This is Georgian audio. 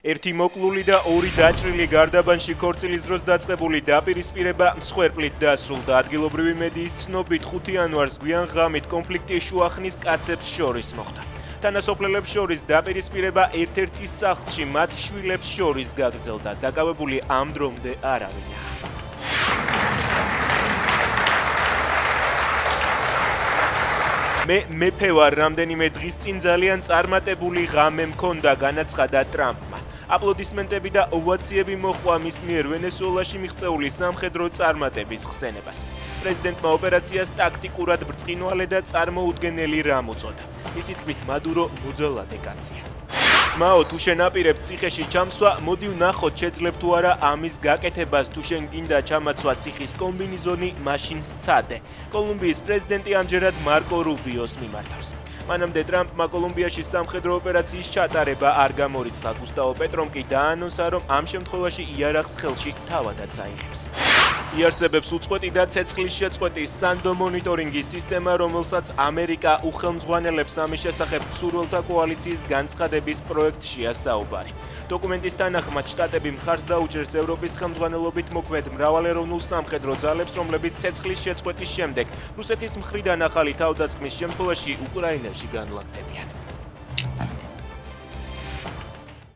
ერთი მოკლული და ორი დაჭრილი გარდაბანში ქორწილის დროს დაწყებული დაპირისპირება მსხვერპლით დასრულდა. ადგილობრივი მედიის ცნობით 5 იანვარს გვიან ღამით კონფლიქტი შუახნის კაცებს შორის მოხდა. თანასოფლელებს შორის დაპირისპირება ერთ-ერთი სახლში მათ შვილებს შორის გაგრძელდა. დაკავებული ამ დრომდე არავინაა. მეფე ვარ, რამდენიმე დღის წინ ძალიან წარმატებული ღამე მქონდა, განაცხადა ტრამპმა. აპლოდისმენტები და ოვაციები მოჰყვა მის მიერ ვენესუელაში მიღწეული სამხედრო წარმატების ხსენებას. პრეზიდენტმა ოპერაციას ტაქტიკურად ბრწყინვალე და წარმოუდგენელი რამ უწოდა. ისი თქმით, მადურო მოძალადე კაცია. ძმაო, თუ შენ აპირებ ციხეში ჩამსვა, მოდი ვნახოთ, შეძლებ თუ არა ამის გაკეთებას, თუ შენ გინდა ჩამაცვა ციხის კომბინიზონი, მაშინ სცადე. კოლუმბიის პრეზიდენტი ამჯერად მარკო რუბიოს მიმართავს. მანამდე ტრამპმა კოლუმბიაში სამხედრო ოპერაციის ჩატარება არ გამორიცხა. გუსტავო პეტრომ კი დაანონსა, რომ ამ შემთხვევაში იარაღს ხელში თავადაც აიღებს. იარსებებს უწყვეტი და ცეცხლის შეწყვეტის სანდო მონიტორინგის სისტემა, რომელსაც ამერიკა უხელმძღვანელებს ამის შესახებ მსურველთა კოალიციის განცხადების პროექტშია საუბარი. დოკუმენტის თანახმად შტატები მხარს დაუჭერს ევროპის ხელმძღვანელობით მოქმედ მრავალეროვნულ სამხედრო ძალებს, რომლებიც ცეცხლის შეწყვეტის შემდეგ რუსეთის მხრიდან ახალი თავდასხმის შემთხვევაში უკრაინაში განლაგდებიან.